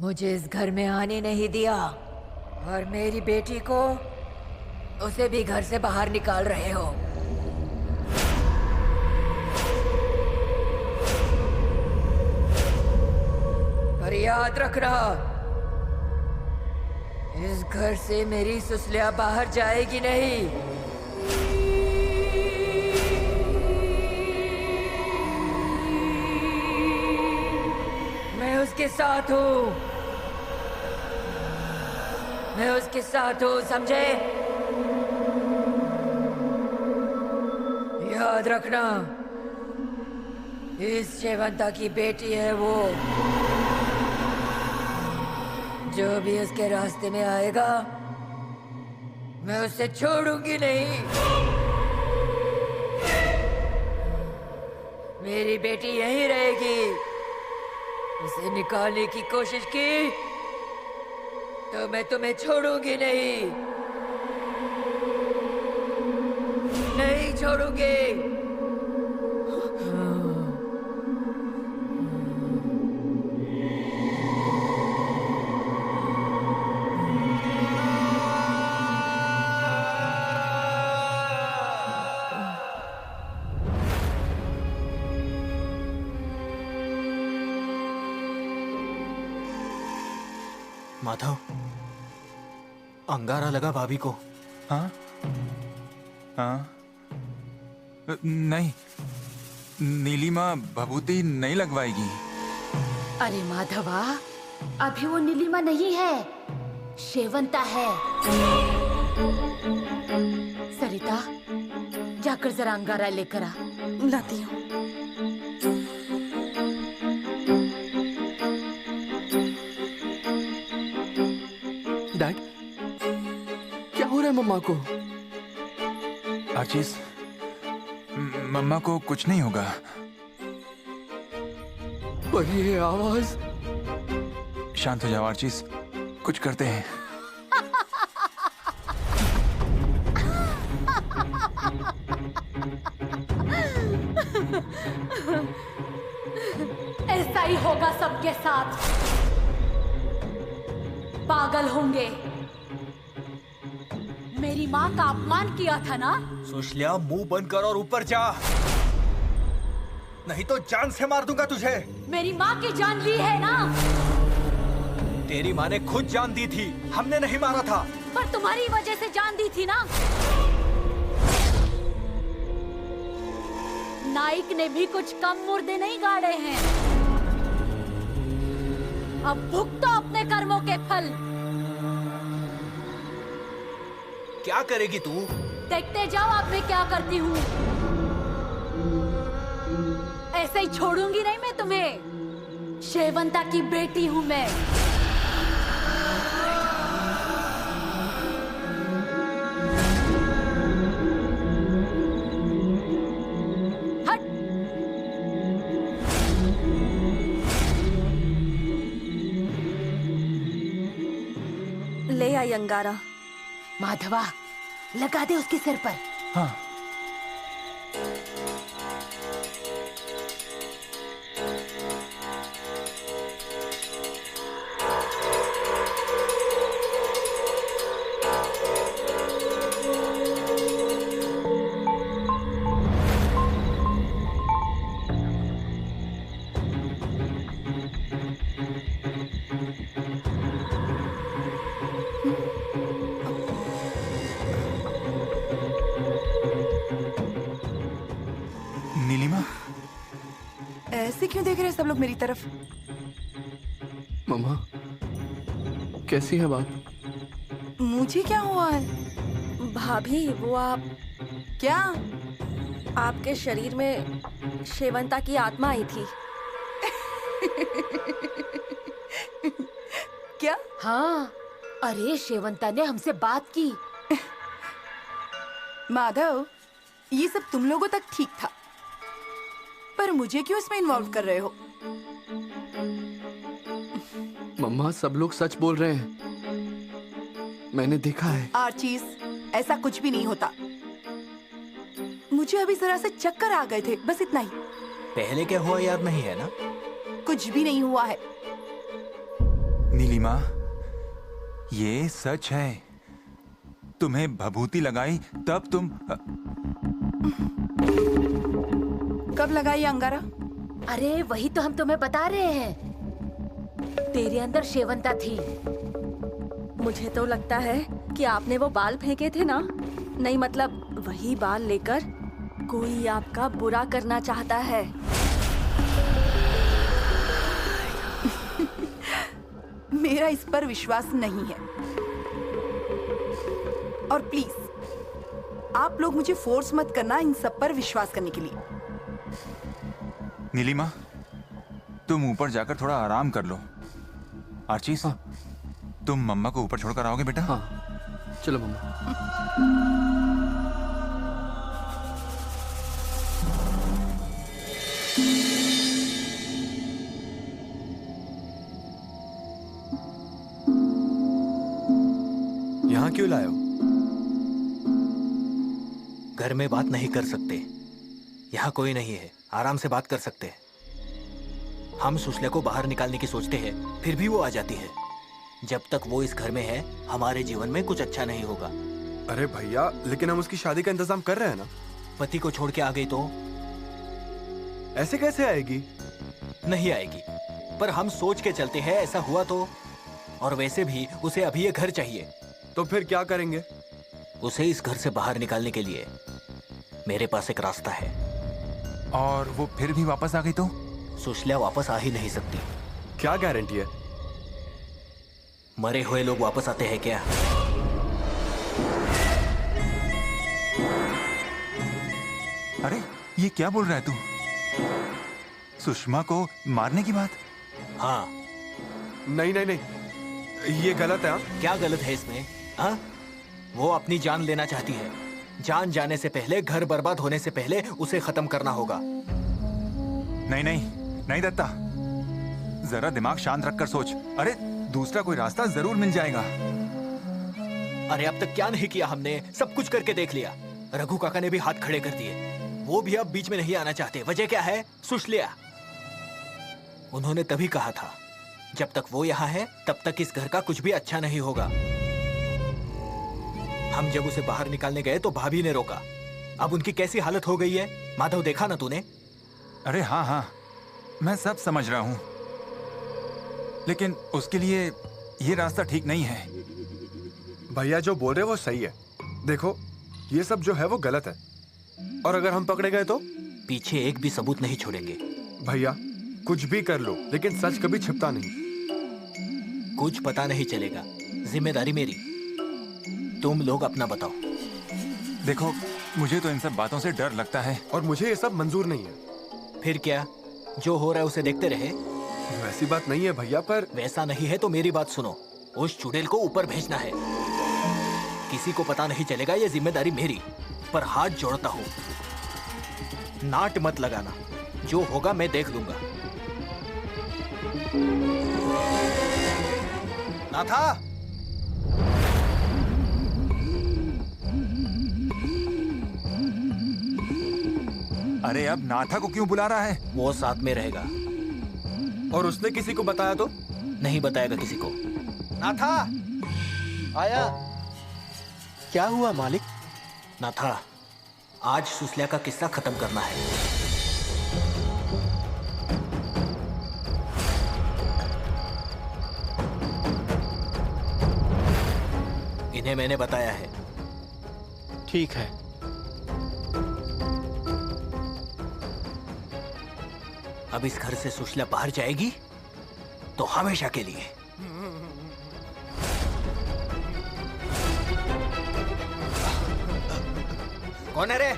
मुझे इस घर में आने नहीं दिया और मेरी बेटी को उसे भी घर से बाहर निकाल रहे हो। पर याद रखना, इस घर से मेरी सुसलिया बाहर जाएगी नहीं। मैं उसके साथ हूँ, मैं उसके साथ हूँ, समझे? याद रखना, इस शेवंता की बेटी है वो। जो भी उसके रास्ते में आएगा, मैं उसे छोड़ूंगी नहीं। मेरी बेटी यहीं रहेगी। उसे निकालने की कोशिश की तो मैं तुम्हें छोड़ूंगी नहीं, नहीं छोड़ूंगी। माधव, अंगारा लगा भाभी को। हाँ हाँ, नहीं, नीलिमा भभूति नहीं लगवाएगी। अरे माधवा, अभी वो नीलिमा नहीं है, शेवंता है। सरिता, जाकर जरा अंगारा लेकर आ। लाती हूँ। डैड, क्या हो रहा है मम्मा को? आशीष, मम्मा को कुछ नहीं होगा। पर ये आवाज। शांत हो जाओ आशीष, कुछ करते हैं। ऐसा ही होगा सबके साथ, पागल होंगे। मेरी माँ का अपमान किया था ना? सुशल्या, मुंह बंद कर और ऊपर जा, नहीं तो जान से मार दूंगा तुझे। मेरी माँ की जान ली है ना? तेरी माँ ने खुद जान दी थी, हमने नहीं मारा था। पर तुम्हारी वजह से जान दी थी ना? नाइक ने भी कुछ कम मुर्दे नहीं गाड़े हैं। अब भुगतो अपने कर्मों के फल। क्या करेगी तू? देखते जाओ अब मैं क्या करती हूँ। ऐसे ही छोड़ूंगी नहीं मैं तुम्हें। शेवंता की बेटी हूँ मैं। हट। ले आई अंगारा। माधवा, लगा दे उसके सिर पर। हाँ। नीलिमा, ऐसे क्यों देख रहे हैं सब लोग मेरी तरफ? मम्मा, कैसी है बात? मुझे क्या हुआ है? भाभी, वो आप क्या? आपके शरीर में शेवंता की आत्मा आई थी। क्या? हाँ, अरे शेवंता ने हमसे बात की। माधव, ये सब तुम लोगों तक ठीक था, पर मुझे क्यों इसमें इन्वॉल्व कर रहे हो? मम्मा, सब लोग सच बोल रहे हैं, मैंने देखा है। आर्चीज, ऐसा कुछ भी नहीं होता। मुझे अभी जरा से चक्कर आ गए थे, बस इतना ही। पहले क्या हुआ याद नहीं है ना? कुछ भी नहीं हुआ है। नीलिमा, ये सच है। तुम्हें भभूति लगाई तब तुम कब लगाई अंगारा? अरे वही तो हम तुम्हें बता रहे हैं। तेरे अंदर शेवंता थी। मुझे तो लगता है कि आपने वो बाल फेंके थे ना, नहीं मतलब वही बाल लेकर कोई आपका बुरा करना चाहता है। मेरा इस पर विश्वास नहीं है। और प्लीज आप लोग मुझे फोर्स मत करना इन सब पर विश्वास करने के लिए। नीलिमा, तुम ऊपर जाकर थोड़ा आराम कर लो। आर्चीज, तुम मम्मा को ऊपर छोड़कर आओगे बेटा? हाँ, चलो मम्मा। यहाँ क्यों लाए हो? घर में बात नहीं कर सकते। यहाँ कोई नहीं है, आराम से बात कर सकते हैं। हम सुशल्या को बाहर निकालने की सोचते हैं, फिर भी वो आ जाती है। जब तक वो इस घर में है, हमारे जीवन में कुछ अच्छा नहीं होगा। अरे भैया, लेकिन हम उसकी शादी का इंतजाम कर रहे हैं ना। पति को छोड़ के आ गई तो ऐसे कैसे आएगी? नहीं आएगी, पर हम सोच के चलते हैं ऐसा हुआ तो। और वैसे भी उसे अभी ये घर चाहिए। तो फिर क्या करेंगे? उसे इस घर से बाहर निकालने के लिए मेरे पास एक रास्ता है। और वो फिर भी वापस आ गई तो? सुशल्या वापस आ ही नहीं सकती। क्या गारंटी है? मरे हुए लोग वापस आते हैं क्या? अरे ये क्या बोल रहा है तू? सुषमा को मारने की बात? हाँ। नहीं नहीं नहीं, ये गलत है। हाँ? क्या गलत है इसमें? हाँ? वो अपनी जान लेना चाहती है। जान जाने से पहले, घर बर्बाद होने से पहले उसे खत्म करना होगा। नहीं नहीं नहीं दत्ता, जरा दिमाग शांत रखकर सोच। अरे दूसरा कोई रास्ता जरूर मिल जाएगा। अरे अब तक क्या नहीं किया हमने? सब कुछ करके देख लिया। रघु काका ने भी हाथ खड़े कर दिए। वो भी अब बीच में नहीं आना चाहते। वजह क्या है? सुशल्या। उन्होंने तभी कहा था, जब तक वो यहाँ है तब तक इस घर का कुछ भी अच्छा नहीं होगा। हम जब उसे बाहर निकालने गए तो भाभी ने रोका। अब उनकी कैसी हालत हो गई है, माधव देखा ना तूने? अरे हाँ हाँ, मैं सब समझ रहा हूँ, लेकिन उसके लिए ये रास्ता ठीक नहीं है। भैया जो बोल रहे वो सही है। देखो, ये सब जो है वो गलत है, और अगर हम पकड़े गए तो? पीछे एक भी सबूत नहीं छोड़ेंगे। भैया कुछ भी कर लो, लेकिन सच कभी छिपता नहीं। कुछ पता नहीं चलेगा। जिम्मेदारी मेरी। तुम लोग अपना बताओ। देखो, मुझे तो इन सब बातों से डर लगता है। और मुझे ये सब मंजूर नहीं है। फिर क्या, जो हो रहा है उसे देखते रहे? वैसी बात नहीं है भैया, पर वैसा नहीं है तो मेरी बात सुनो। उस चुड़ैल को ऊपर भेजना है। किसी को पता नहीं चलेगा, ये जिम्मेदारी मेरी। पर हाथ जोड़ता हूँ, नाट मत लगाना। जो होगा मैं देख लूंगा। नाथा! अरे अब नाथा को क्यों बुला रहा है? वो साथ में रहेगा। और उसने किसी को बताया तो? नहीं बताएगा किसी को। नाथा! आया। क्या हुआ मालिक? नाथा, आज सुशल्या का किस्सा खत्म करना है। इन्हें मैंने बताया है। ठीक है। अब इस घर से सुशल्या बाहर जाएगी तो हमेशा के लिए। कौन है रे?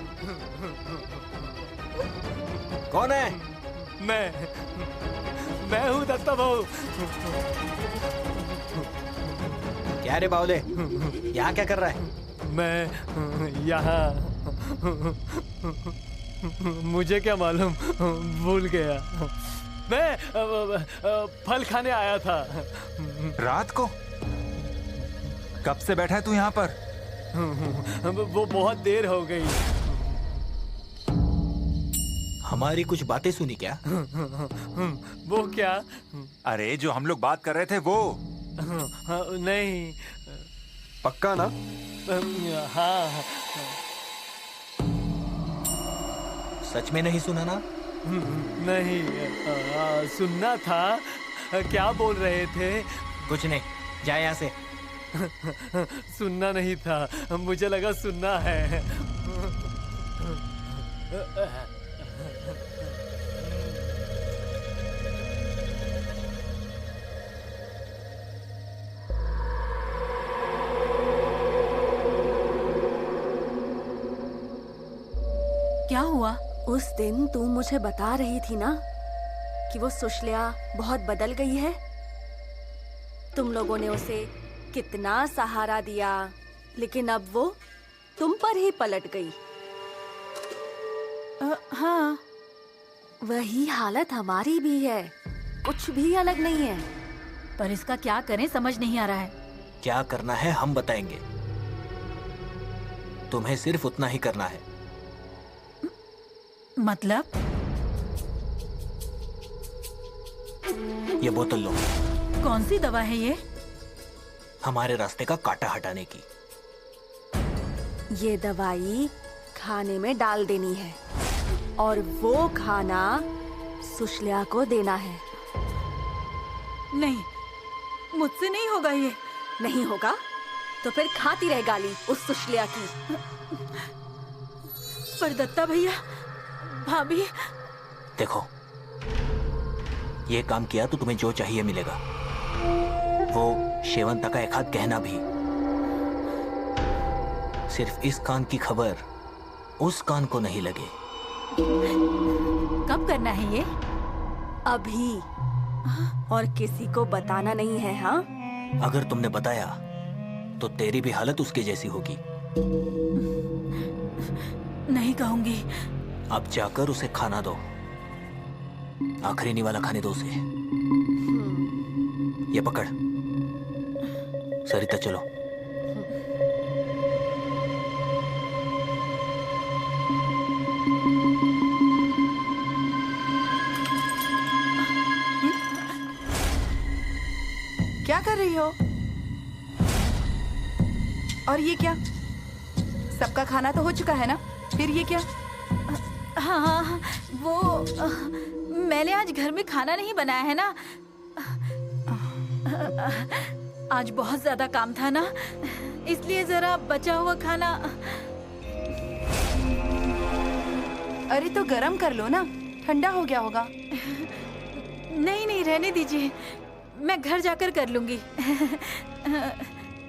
कौन है? मैं हूँ दत्ता भाऊ। क्या रे बावले, यहाँ क्या कर रहा है? मैं यहाँ, मुझे क्या मालूम, भूल गया। मैं फल खाने आया था। रात को? कब से बैठा है तू यहाँ पर? वो बहुत देर हो गई। हमारी कुछ बातें सुनी क्या? वो क्या? अरे जो हम लोग बात कर रहे थे वो। नहीं। पक्का ना? हाँ। सच में नहीं सुना ना? नहीं, सुनना था। क्या बोल रहे थे? कुछ नहीं, जा यहाँ से। सुनना नहीं था, मुझे लगा सुनना है। क्या हुआ? उस दिन तू मुझे बता रही थी ना कि वो सुशल्या बहुत बदल गई है। तुम लोगों ने उसे कितना सहारा दिया, लेकिन अब वो तुम पर ही पलट गई। हाँ, वही हालत हमारी भी है, कुछ भी अलग नहीं है। पर इसका क्या करें समझ नहीं आ रहा है। क्या करना है हम बताएंगे, तुम्हें सिर्फ उतना ही करना है। मतलब? ये बोतल लो। कौन सी दवा है ये? हमारे रास्ते का कांटा हटाने की। ये दवाई खाने में डाल देनी है और वो खाना सुशल्या को देना है। नहीं, मुझसे नहीं होगा ये। नहीं होगा तो फिर खाती रह गाली उस सुशल्या की। पर दत्ता भैया, भाभी। देखो, ये काम किया तो तुम्हें जो चाहिए मिलेगा। वो शेवंता का एक हाथ गहना भी। सिर्फ इस कान की खबर उस कान को नहीं लगे। कब करना है ये? अभी, और किसी को बताना नहीं है। हाँ, अगर तुमने बताया तो तेरी भी हालत उसके जैसी होगी। नहीं कहूंगी। अब जाकर उसे खाना दो, आखिरी निवाला खाने दो उसे। ये पकड़। सरिता चलो। क्या कर रही हो? और ये क्या? सबका खाना तो हो चुका है ना, फिर ये क्या? हाँ, वो मैंने आज घर में खाना नहीं बनाया है ना। आज बहुत ज्यादा काम था ना, इसलिए जरा बचा हुआ खाना। अरे तो गरम कर लो ना, ठंडा हो गया होगा। नहीं नहीं, रहने दीजिए, मैं घर जाकर कर लूंगी।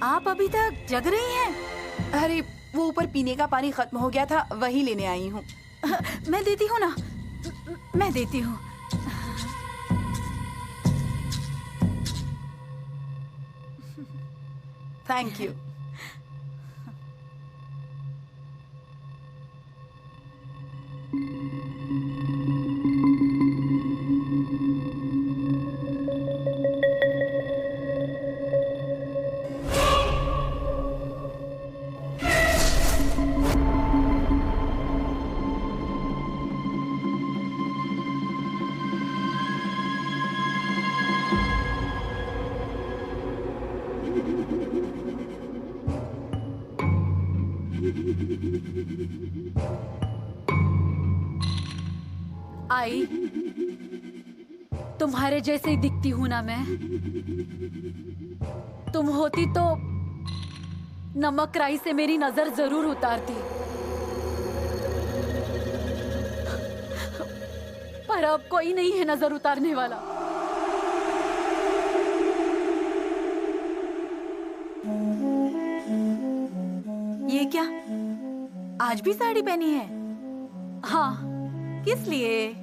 आप अभी तक जग रही हैं? अरे वो ऊपर पीने का पानी खत्म हो गया था, वही लेने आई हूँ। मैं देती हूँ ना, मैं देती हूँ। Thank you. आई, तुम्हारे जैसे ही दिखती हूं ना मैं। तुम होती तो नमक राई से मेरी नजर जरूर उतारती, पर अब कोई नहीं है नजर उतारने वाला। ये क्या, आज भी साड़ी पहनी है? हाँ, किस लिए?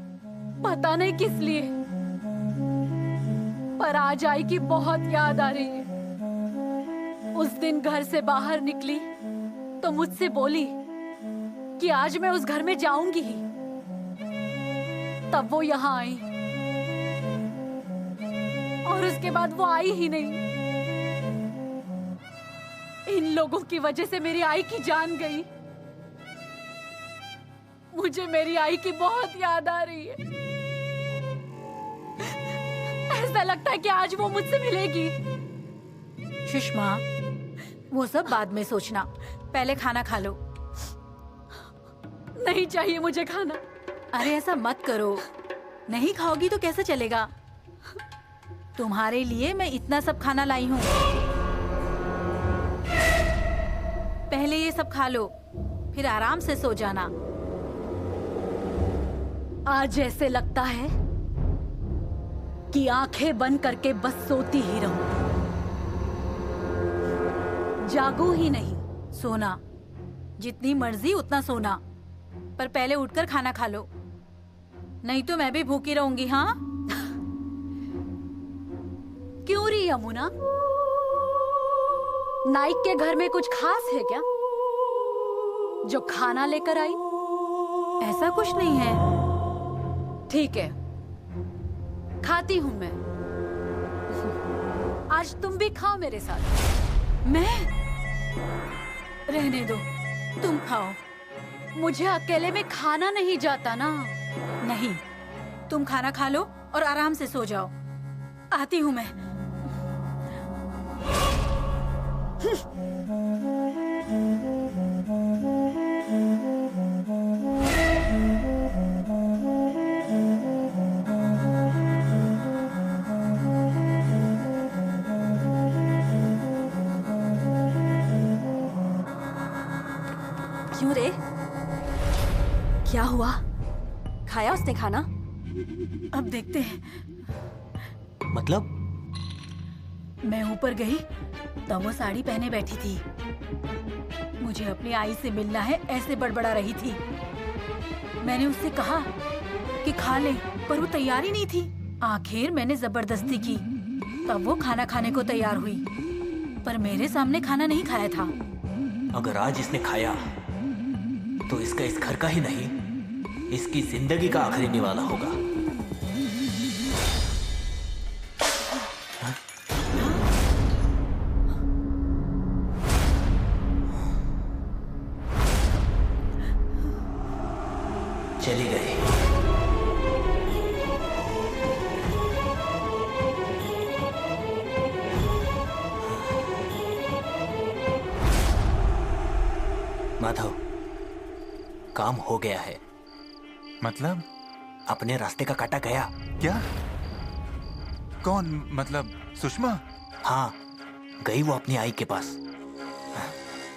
पता नहीं किस लिए, पर आज आई की बहुत याद आ रही है। उस दिन घर से बाहर निकली तो मुझसे बोली कि आज मैं उस घर में जाऊंगी ही। तब वो यहाँ आई और उसके बाद वो आई ही नहीं। इन लोगों की वजह से मेरी आई की जान गई। मुझे मेरी आई की बहुत याद आ रही है। ऐसा लगता है कि आज वो मुझसे मिलेगी। सुषमा, वो सब बाद में सोचना, पहले खाना खा लो। नहीं चाहिए मुझे खाना। अरे ऐसा मत करो, नहीं खाओगी तो कैसे चलेगा? तुम्हारे लिए मैं इतना सब खाना लाई हूँ। पहले ये सब खा लो, फिर आराम से सो जाना। आज ऐसे लगता है कि आंखें बंद करके बस सोती ही रहूं, जागू ही नहीं। सोना, जितनी मर्जी उतना सोना, पर पहले उठकर खाना खा लो, नहीं तो मैं भी भूखी रहूंगी। हाँ? क्यों रही यमुना? नाइक के घर में कुछ खास है क्या जो खाना लेकर आई? ऐसा कुछ नहीं है। ठीक है, खाती हूं मैं। आज तुम भी खाओ मेरे साथ। मैं? रहने दो, तुम खाओ। मुझे अकेले में खाना नहीं जाता ना। नहीं, तुम खाना खा लो और आराम से सो जाओ। आती हूँ मैं। क्यों रे? क्या हुआ? खाया उसने खाना? अब देखते हैं। मतलब? मैं ऊपर गई तब वो साड़ी पहने बैठी थी। मुझे अपनी आई से मिलना है ऐसे बड़बड़ा रही थी। मैंने उससे कहा कि खा ले, पर वो तैयार ही नहीं थी। आखिर मैंने जबरदस्ती की, तब वो खाना खाने को तैयार हुई, पर मेरे सामने खाना नहीं खाया था। अगर आज इसने खाया तो इसका इस घर का ही नहीं, इसकी जिंदगी का आखिरी निवाला होगा। चली गई। माधव, काम हो गया है। मतलब? अपने रास्ते का काटा गया। क्या? कौन? मतलब सुषमा? हाँ, गई वो अपनी आई के पास।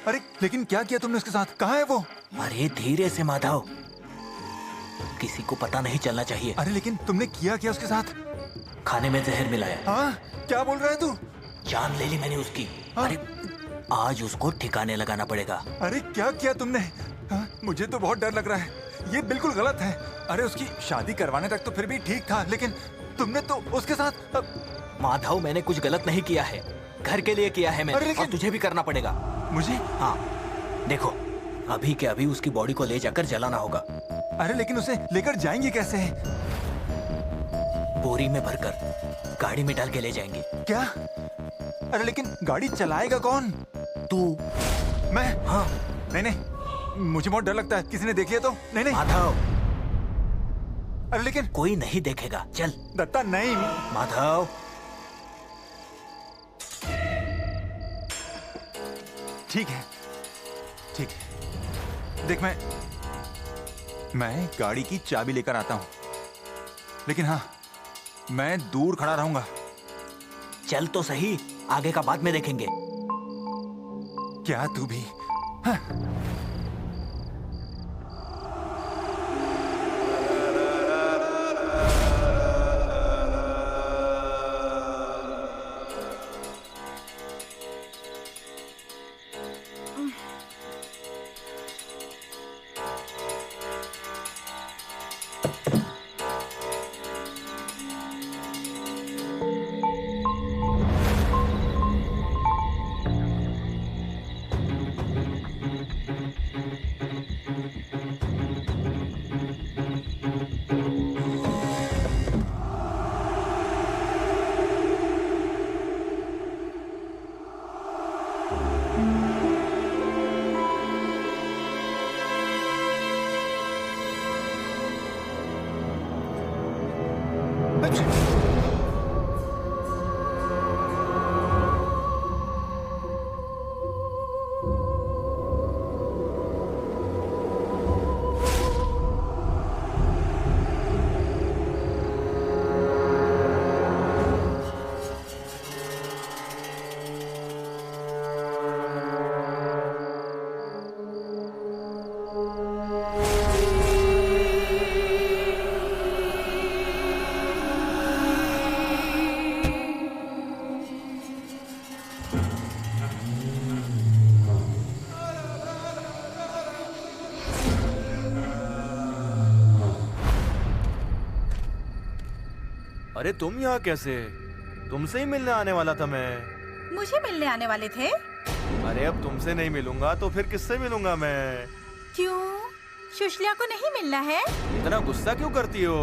अरे लेकिन क्या किया तुमने उसके साथ? कहाँ है वो? अरे धीरे से माधव, किसी को पता नहीं चलना चाहिए। अरे लेकिन तुमने किया क्या उसके साथ? खाने में जहर मिलाया। हाँ? क्या बोल रहा है तू? जान ले ली मैंने उसकी। हाँ? अरे आज उसको ठिकाने लगाना पड़ेगा। अरे क्या किया तुमने? हाँ? मुझे तो बहुत डर लग रहा है, ये बिल्कुल गलत है। अरे उसकी शादी करवाने तक तो फिर भी ठीक था, लेकिन तुमने तो उसके साथ। माधव, मैंने कुछ गलत नहीं किया है, घर के लिए किया है मैंने, और तुझे भी करना पड़ेगा। मुझे? हाँ, देखो अभी के अभी उसकी बॉडी को ले जाकर जलाना होगा। अरे लेकिन उसे लेकर जाएंगे कैसे? बोरी में भरकर गाड़ी में डाल के ले जाएंगे। क्या? अरे लेकिन गाड़ी चलाएगा कौन? तू। मैं? हाँ। नहीं नहीं, मुझे बहुत डर लगता है, किसी ने देख लिया तो। नहीं नहीं माधव। अरे लेकिन कोई नहीं देखेगा, चल। दत्ता नहीं। माधव। ठीक है, ठीक है। देख मैं गाड़ी की चाबी लेकर आता हूं, लेकिन हाँ, मैं दूर खड़ा रहूंगा। चल तो सही, आगे का बाद में देखेंगे। क्या तू भी? हाँ। मुझे। अरे तुम यहाँ कैसे? तुमसे ही मिलने आने वाला था मैं। मुझे मिलने आने वाले थे? अरे अब तुमसे नहीं मिलूंगा तो फिर किससे मिलूंगा मैं? क्यों? सुशल्या को नहीं मिलना है? इतना गुस्सा क्यों करती हो?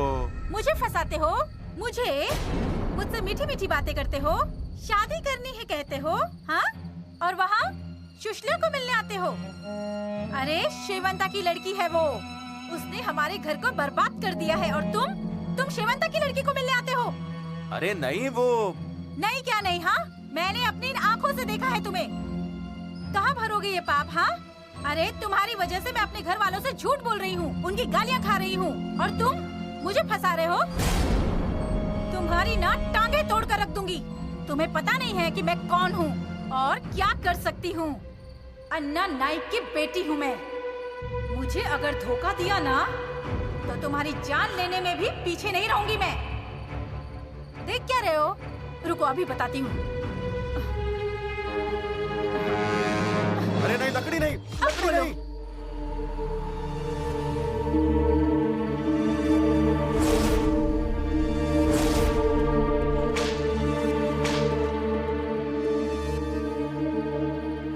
मुझे फंसाते हो? मुझसे मीठी मीठी बातें करते हो? शादी करनी है कहते हो? हाँ? और वहाँ सुशल्या को मिलने आते हो? अरे शेवंता की लड़की है वो। उसने हमारे घर को बर्बाद कर दिया है और तुम शेवंता की लड़की को मिलने आते हो? अरे नहीं, वो नहीं क्या नहीं? हाँ, मैंने अपनी आँखों से देखा है तुम्हें। कहाँ भरोगे ये पाप? हाँ, अरे तुम्हारी वजह से मैं अपने घर वालों से झूठ बोल रही हूँ, उनकी गालियाँ खा रही हूँ और तुम मुझे फंसा रहे हो। तुम्हारी ना टांगे तोड़ कर रख दूंगी। तुम्हें पता नहीं है कि मैं कौन हूँ और क्या कर सकती हूँ। अन्ना नाइक की बेटी हूँ मैं। मुझे अगर धोखा दिया ना तो तुम्हारी जान लेने में भी पीछे नहीं रहूंगी मैं। देख क्या रहे हो? रुको अभी बताती हूँ। अरे नहीं, लकड़ी नहीं, लकड़ी नहीं।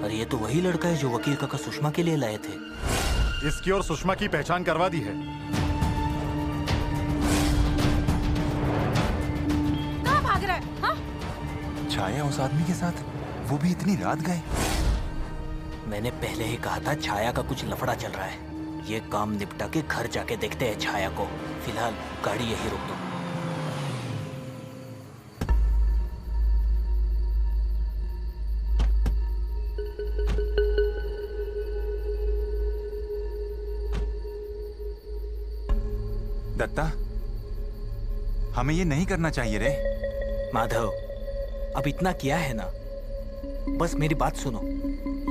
अरे ये तो वही लड़का है जो वकील काका सुषमा के लिए लाए थे। इसकी और सुषमा की पहचान करवा दी है। कहाँ भाग रहा है? हाँ? छाया उस आदमी के साथ, वो भी इतनी रात गए। मैंने पहले ही कहा था छाया का कुछ लफड़ा चल रहा है। ये काम निपटा के घर जाके देखते हैं छाया को। फिलहाल गाड़ी यहीं रोक दो। दत्ता, हमें ये नहीं करना चाहिए रे। माधव, अब इतना किया है ना, बस मेरी बात सुनो।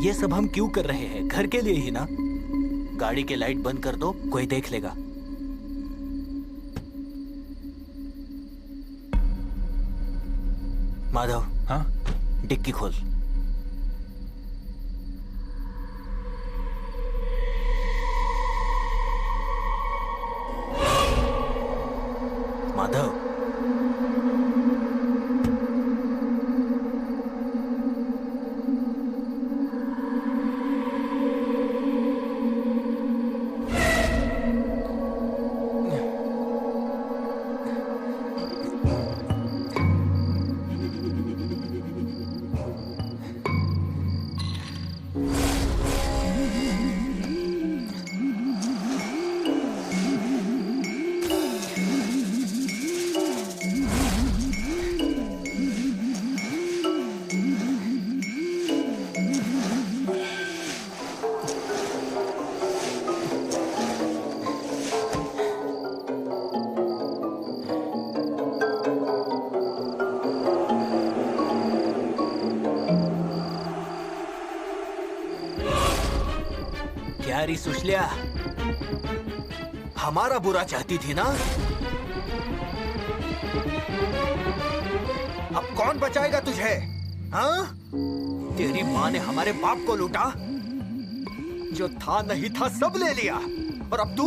ये सब हम क्यों कर रहे हैं? घर के लिए ही ना। गाड़ी के लाइट बंद कर दो, कोई देख लेगा। माधव, हाँ? डिक्की खोल। माधव, प्यारी सुशल्या, हमारा बुरा चाहती थी ना? अब कौन बचाएगा तुझे? हाँ? तेरी माँ ने हमारे बाप को लूटा, जो था नहीं था सब ले लिया, और अब तू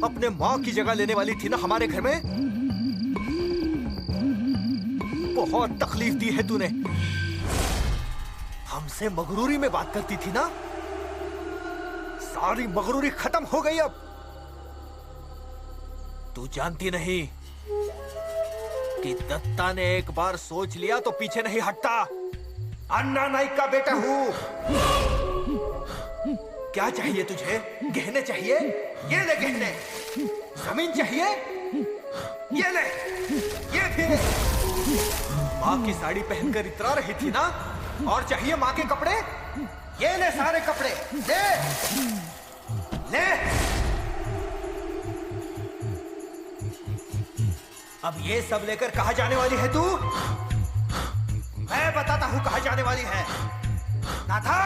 अपने माँ की जगह लेने वाली थी ना हमारे घर में। बहुत तकलीफ दी है तूने। हमसे मगरूरी में बात करती थी ना, सारी मगरूरी खत्म हो गई। अब तू जानती नहीं कि दत्ता ने एक बार सोच लिया तो पीछे नहीं हटता। अन्ना नाइक का बेटा हूं। क्या चाहिए तुझे? गहने चाहिए? ये ले गहने। जमीन चाहिए? ये ले, ये भी ले। माँ की साड़ी पहनकर इतरा रही थी ना, और चाहिए माँ के कपड़े? ये ले सारे कपड़े, ले ले। अब ये सब लेकर कहाँ जाने वाली है तू? मैं बताता हूँ कहाँ जाने वाली है। नाथा,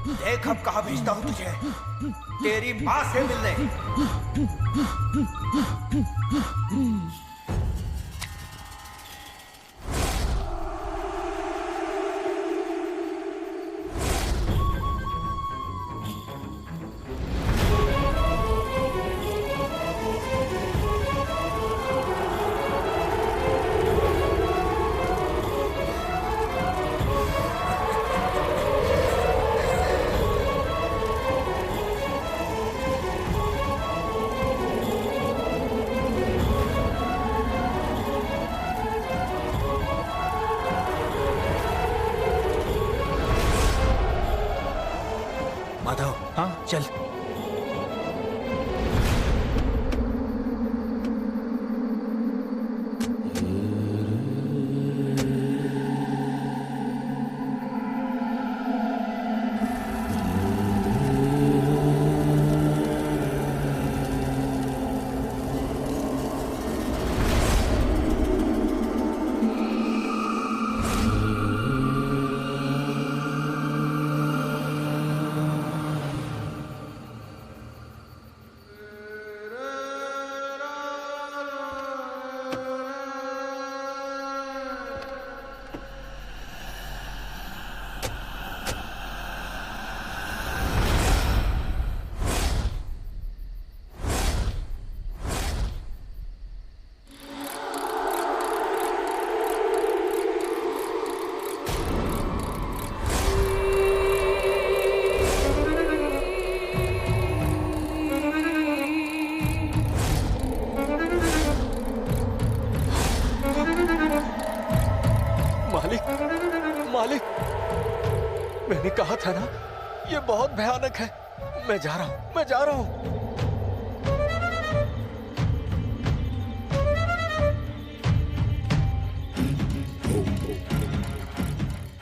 देख अब कहाँ भेजता हूँ तुझे, तेरी माँ से मिलने। माधव, हाँ चल। मालिक, मैंने कहा था ना, ये बहुत भयानक है। मैं जा रहा हूँ, मैं जा रहा हूँ।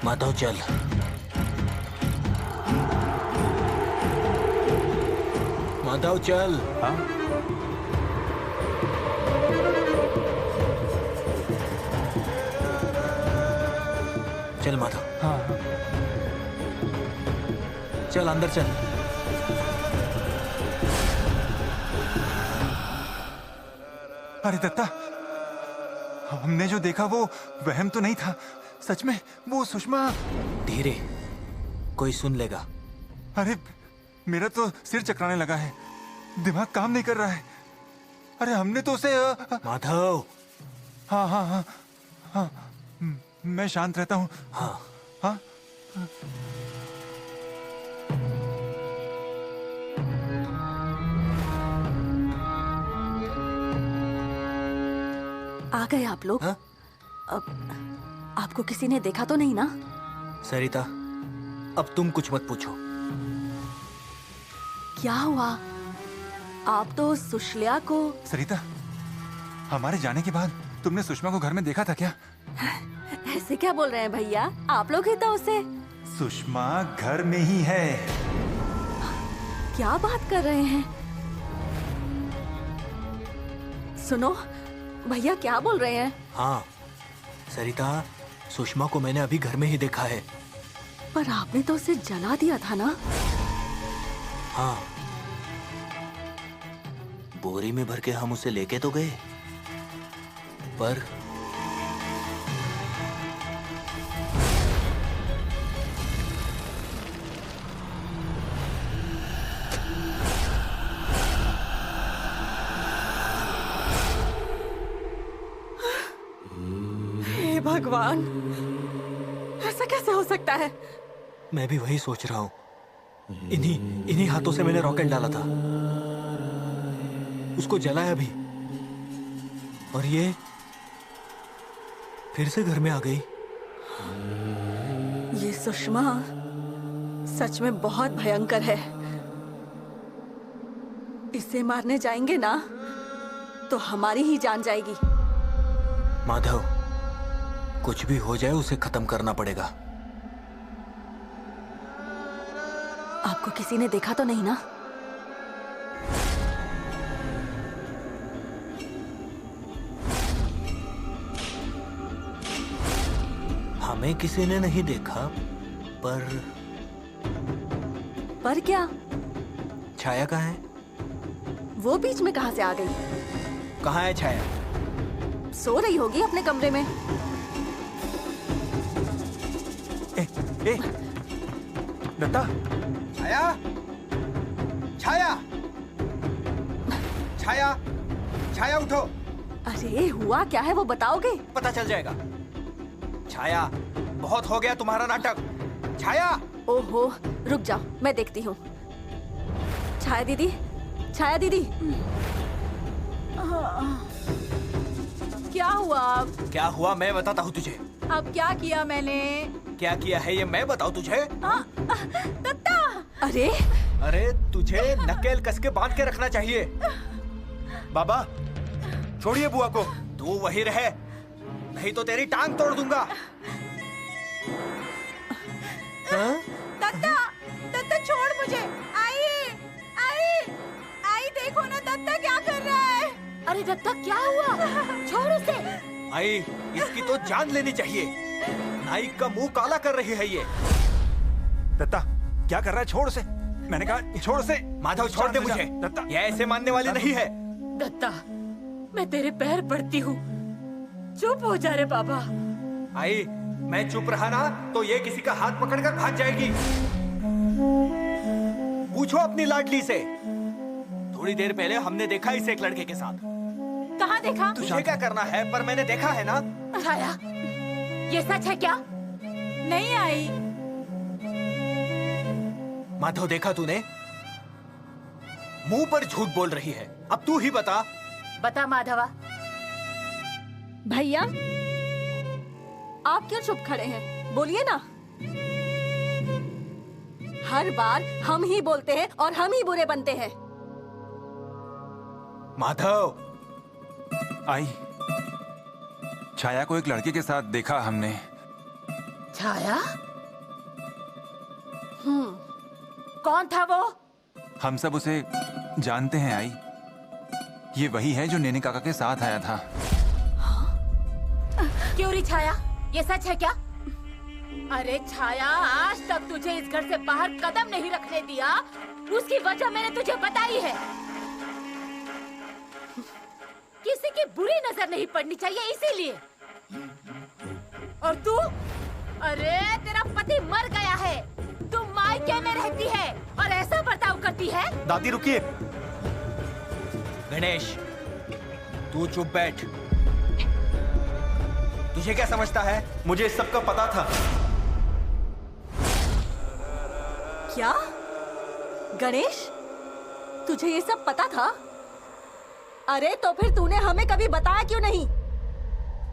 माधव चल। माधव चल। हाँ? चल माधव। हाँ। चल अंदर चल। अरे दत्ता, हमने जो देखा वो वहम तो नहीं था, सच में वो सुषमा। धीरे, कोई सुन लेगा। अरे मेरा तो सिर चकराने लगा है, दिमाग काम नहीं कर रहा है। अरे हमने तो उसे माधव। हाँ हाँ हाँ हाँ, मैं शांत रहता हूँ। हाँ हाँ। आ गए आप लोग? हाँ? अब आपको किसी ने देखा तो नहीं ना? सरिता, अब तुम कुछ मत पूछो। क्या हुआ? आप तो सुशल्या को। सरिता, हमारे जाने के बाद तुमने सुषमा को घर में देखा था क्या? ऐसे क्या बोल रहे हैं भैया, आप लोग ही तो उसे। सुषमा घर में ही है। क्या बात कर रहे हैं? सुनो भैया, क्या बोल रहे हैं? हाँ सरिता, सुषमा को मैंने अभी घर में ही देखा है। पर आपने तो उसे जला दिया था ना? हाँ, बोरी में भर के हम उसे लेके तो गए, पर हे भगवान, ऐसा कैसे हो सकता है? मैं भी वही सोच रहा हूँ। इन्हीं हाथों से मैंने रॉकेट डाला था, उसको जलाया भी, और ये फिर से घर में आ गई। ये सुषमा सच में बहुत भयंकर है। इसे मारने जाएंगे ना तो हमारी ही जान जाएगी। माधव, कुछ भी हो जाए उसे खत्म करना पड़ेगा। आपको किसी ने देखा तो नहीं ना? हमें किसी ने नहीं देखा, पर क्या? छाया कहाँ है? वो बीच में कहाँ से आ गई? कहाँ है छाया? सो रही होगी अपने कमरे में। ए, दत्ता। छाया, छाया, छाया, छाया उठो। अरे हुआ क्या है वो बताओगे? पता चल जाएगा। छाया, बहुत हो गया तुम्हारा नाटक। छाया! ओहो, रुक जाओ, मैं देखती हूँ। छाया दीदी, छाया दीदी। क्या हुआ? क्या हुआ मैं बताता हूँ तुझे। अब क्या किया मैंने? क्या किया है ये मैं बताऊँ तुझे? दत्ता! अरे तुझे नकेल कस के बांध के रखना चाहिए। बाबा, छोड़िए बुआ को। तू वही रहे, नहीं तो तेरी टांग तोड़ दूंगा। दत्ता, दत्ता छोड़ मुझे। आई, आई, आई देखो ना दत्ता क्या कर रहा है। अरे दत्ता क्या हुआ? छोड़ उसे। आई, इसकी तो जान लेनी चाहिए। नाइक का मुंह काला कर रही है ये। दत्ता, क्या कर रहा है? छोड़ उसे। मैंने कहा छोड़ उसे। माधव छोड़ दे मुझे। दत्ता, ये ऐसे मानने वाली नहीं है। दत्ता, मैं तेरे पैर पड़ती हूँ, चुप हो जा रे बाबा। आई, मैं चुप रहा ना तो ये किसी का हाथ पकड़कर भाग जाएगी। पूछो अपनी लाडली से। थोड़ी देर पहले हमने देखा इसे एक लड़के के साथ। कहाँ देखा? तुझे क्या करना है, पर मैंने देखा है ना। छाया, ये सच है क्या? नहीं आई। माधव देखा तूने? मुंह पर झूठ बोल रही है। अब तू ही बता। बता माधवा। भैया, आप क्यों चुप खड़े हैं? बोलिए ना। हर बार हम ही बोलते हैं और हम ही बुरे बनते हैं। माधव। आई, छाया को एक लड़के के साथ देखा हमने। छाया? कौन था वो? हम सब उसे जानते हैं आई। ये वही है जो नेने काका के साथ आया था। क्यों री छाया, ये सच है क्या? अरे छाया, आज तक तुझे इस घर से बाहर कदम नहीं रखने दिया, उसकी वजह मैंने तुझे बताई है। किसी की बुरी नजर नहीं पड़नी चाहिए, इसीलिए। और तू? अरे तेरा पति मर गया है, तू मायके में रहती है और ऐसा बर्ताव करती है। दादी रुकिए। गणेश, तू चुप बैठ। तुझे क्या समझता है? मुझे इस सब का पता था। क्या? गणेश, तुझे ये सब पता था? अरे तो फिर तूने हमें कभी बताया क्यों नहीं?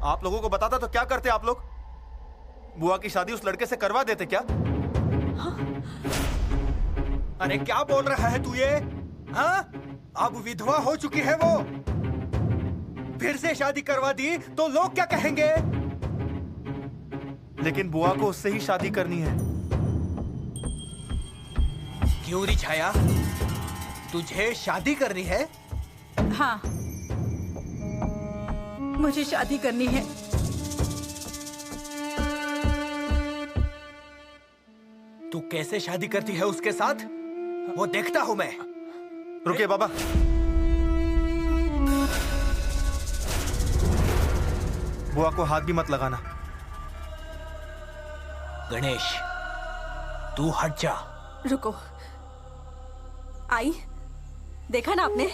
आप लोगों को बताता तो क्या करते आप लोग? बुआ की शादी उस लड़के से करवा देते क्या? अरे क्या बोल रहा है तू ये? हाँ? अब विधवा हो चुकी है वो, फिर से शादी करवा दी तो लोग क्या कहेंगे? लेकिन बुआ को उससे ही शादी करनी है। क्यों री छाया, तुझे शादी करनी है? हाँ, मुझे शादी करनी है। तू कैसे शादी करती है उसके साथ, वो देखता हूं मैं। रुकिए बाबा। बुआ को हाथ भी मत लगाना। गणेश, तू हट जा। रुको। आई, देखा ना आपने?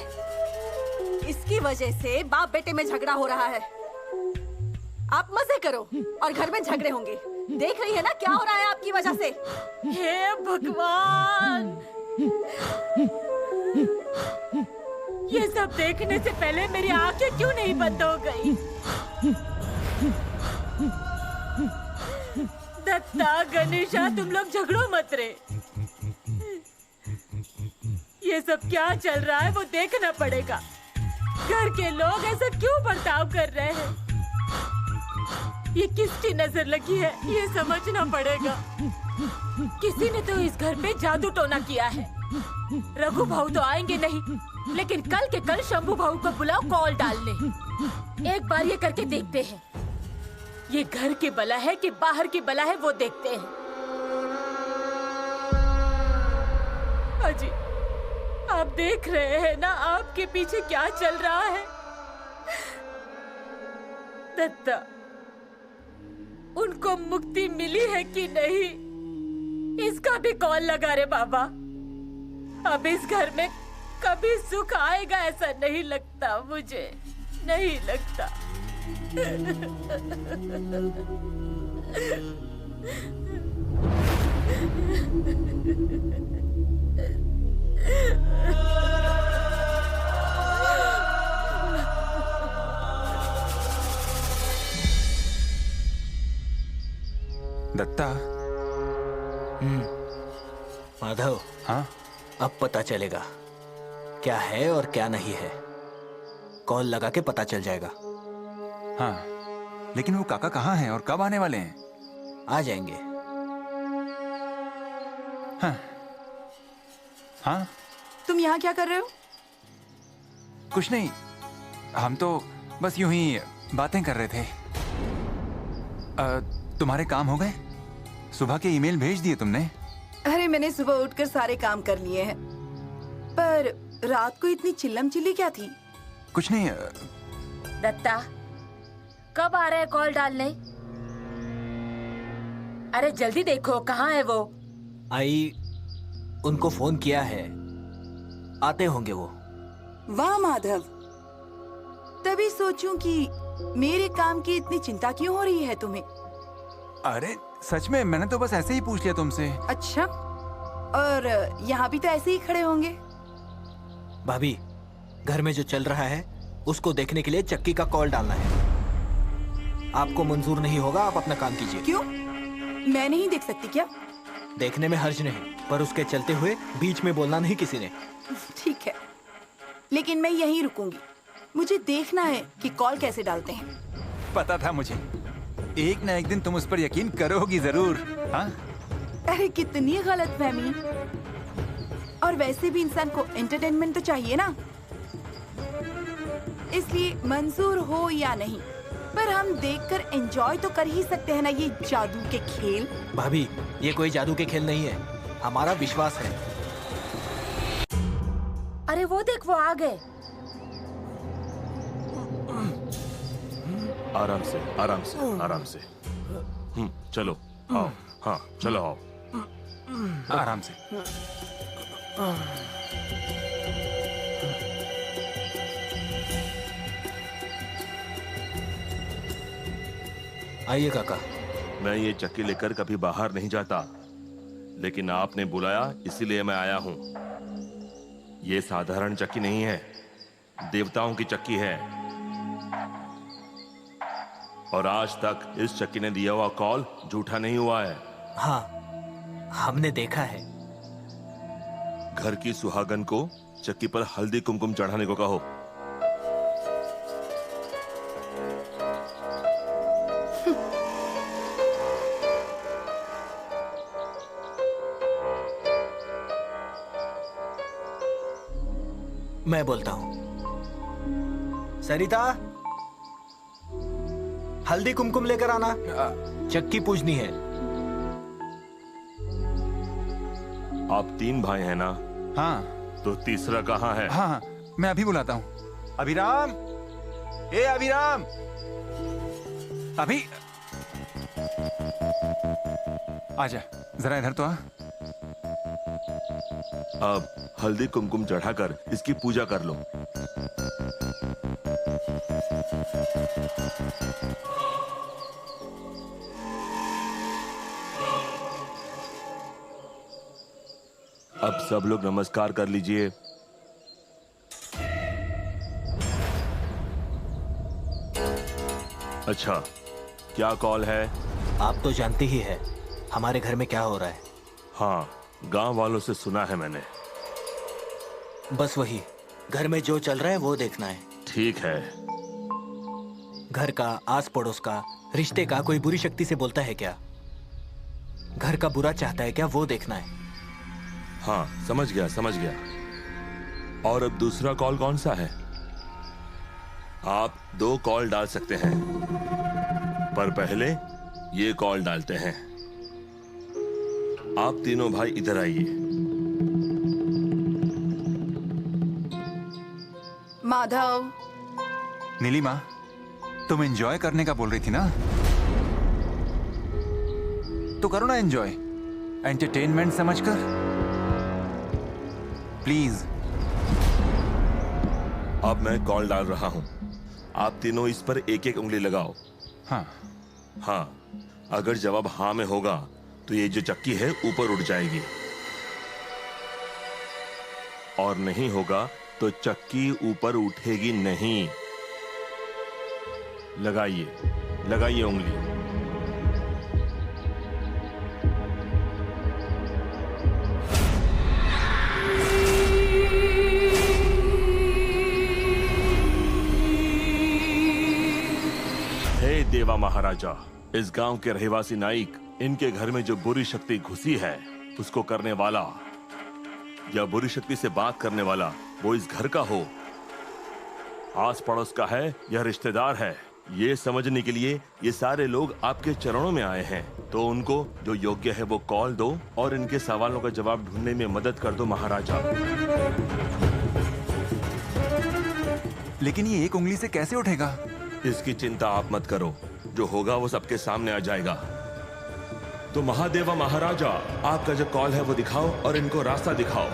इसकी वजह से बाप बेटे में झगड़ा हो रहा है। आप मजे करो और घर में झगड़े होंगे। देख रही है ना क्या हो रहा है आपकी वजह से। हे भगवान, ये सब देखने से पहले मेरी आंखें क्यों नहीं बंद हो गई? दत्ता, गणेशा, तुम लोग झगड़ो मत रे। ये सब क्या चल रहा है वो देखना पड़ेगा। घर के लोग ऐसा क्यों बर्ताव कर रहे हैं? ये किसकी नजर लगी है ये समझना पड़ेगा। किसी ने तो इस घर पे जादू टोना किया है। रघु भाऊ तो आएंगे नहीं, लेकिन कल के कल शंभू भाऊ को बुलाओ कॉल डालने। एक बार ये करके देखते हैं। ये घर की बला है कि बाहर की बला है वो देखते हैं। अजी, आप देख रहे हैं ना आपके पीछे क्या चल रहा है। दत्ता, उनको मुक्ति मिली है कि नहीं इसका भी कॉल लगा रे बाबा। अब इस घर में कभी सुख आएगा ऐसा नहीं लगता, मुझे नहीं लगता। दत्ता। माधव। हाँ? अब पता चलेगा क्या है और क्या नहीं है। कॉल लगा के पता चल जाएगा। हाँ, लेकिन वो काका कहाँ हैं और कब आने वाले हैं? आ जाएंगे। हाँ। हाँ? तुम यहाँ क्या कर रहे हो? कुछ नहीं, हम तो बस यूं ही बातें कर रहे थे। तुम्हारे काम हो गए? सुबह के ईमेल भेज दिए तुमने? अरे मैंने सुबह उठकर सारे काम कर लिए हैं, पर रात को इतनी चिल्लम चिल्ली क्या थी? कुछ नहीं। दत्ता, कब आ रहे हैं कॉल डालने? अरे जल्दी देखो कहाँ है वो। आई, उनको फोन किया है, आते होंगे वो। वाह माधव, तभी सोचूं कि मेरे काम की इतनी चिंता क्यों हो रही है तुम्हें। अरे सच में, मैंने तो बस ऐसे ही पूछ लिया तुमसे। अच्छा, और यहाँ भी तो ऐसे ही खड़े होंगे। भाभी, घर में जो चल रहा है उसको देखने के लिए चक्की का कॉल डालना है। आपको मंजूर नहीं होगा, आप अपना काम कीजिए। क्यों? मैं नहीं देख सकती क्या? देखने में हर्ज नहीं, पर उसके चलते हुए बीच में बोलना नहीं किसी ने। ठीक है, लेकिन मैं यहीं रुकूंगी। मुझे देखना है कि कॉल कैसे डालते हैं। पता था मुझे, एक न एक दिन तुम उस पर यकीन करोगी जरूर। हाँ? अरे कितनी गलतफहमी। और वैसे भी इंसान को एंटरटेनमेंट तो चाहिए ना, इसलिए मंजूर हो या नहीं, पर हम देखकर एंजॉय तो कर ही सकते हैं ना ये जादू के खेल। भाभी, ये कोई जादू के खेल नहीं है, हमारा विश्वास है। अरे वो देख, वो आ गए। आराम से, आराम से, आराम से। चलो आओ। हाँ चलो आओ। आराम से। आइए काका। मैं ये चक्की लेकर कभी बाहर नहीं जाता, लेकिन आपने बुलाया इसीलिए मैं आया हूं। ये साधारण चक्की नहीं है, देवताओं की चक्की है। और आज तक इस चक्की ने दिया हुआ कॉल झूठा नहीं हुआ है। हाँ, हमने देखा है। घर की सुहागन को चक्की पर हल्दी कुमकुम चढ़ाने को कहो। मैं बोलता हूं। सरिता, हल्दी कुमकुम लेकर आना, चक्की पूजनी है। आप 3 भाई हैं ना? हाँ। तो तीसरा कहाँ है? हाँ, मैं अभी बुलाता हूँ। अभिराम, ए अभिराम, अभी आजा, जरा इधर तो आ। अब हल्दी कुमकुम चढ़ाकर इसकी पूजा कर लो। अब सब लोग नमस्कार कर लीजिए। अच्छा, क्या कॉल है? आप तो जानते ही है हमारे घर में क्या हो रहा है। हाँ, गांव वालों से सुना है मैंने। बस वही, घर में जो चल रहा है वो देखना है। ठीक है। घर का, आस पड़ोस का, रिश्ते का कोई बुरी शक्ति से बोलता है क्या? घर का बुरा चाहता है क्या, वो देखना है। हाँ, समझ गया समझ गया। और अब दूसरा कॉल कौन सा है? आप 2 कॉल डाल सकते हैं, पर पहले ये कॉल डालते हैं। आप तीनों भाई इधर आइए। माधव। नीलिमा, तुम एंजॉय करने का बोल रही थी ना, तो करो ना एंजॉय, एंटरटेनमेंट समझकर। प्लीज। अब मैं कॉल डाल रहा हूं, आप तीनों इस पर एक एक उंगली लगाओ। हाँ हाँ, अगर जवाब हाँ में होगा तो ये जो चक्की है ऊपर उठ जाएगी, और नहीं होगा तो चक्की ऊपर उठेगी नहीं। लगाइए लगाइए उंगली। हे देवा महाराजा, इस गांव के रहवासी नाइक, इनके घर में जो बुरी शक्ति घुसी है उसको करने वाला या बुरी शक्ति से बात करने वाला वो इस घर का हो, आस पड़ोस का है या रिश्तेदार है, ये समझने के लिए ये सारे लोग आपके चरणों में आए हैं। तो उनको जो योग्य है वो कॉल दो और इनके सवालों का जवाब ढूंढने में मदद कर दो महाराजा। लेकिन ये एक उंगली से कैसे उठेगा? इसकी चिंता आप मत करो, जो होगा वो सबके सामने आ जाएगा। तो महादेवा महाराजा, आपका जो कॉल है वो दिखाओ और इनको रास्ता दिखाओ।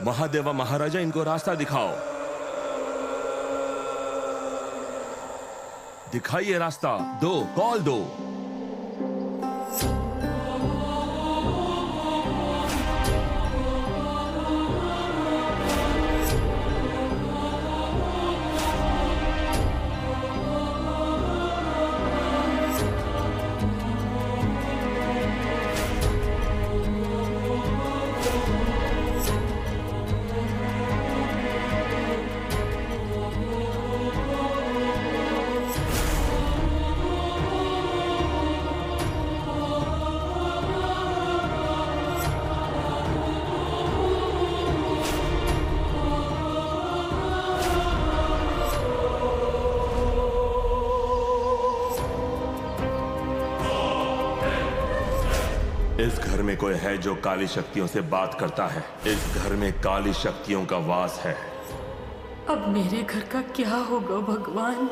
महादेवा महाराजा, इनको रास्ता दिखाओ। दिखाइए रास्ता, दो कॉल दो। इस घर में कोई है जो काली शक्तियों से बात करता है। इस घर में काली शक्तियों का वास है। अब मेरे घर का क्या होगा भगवान?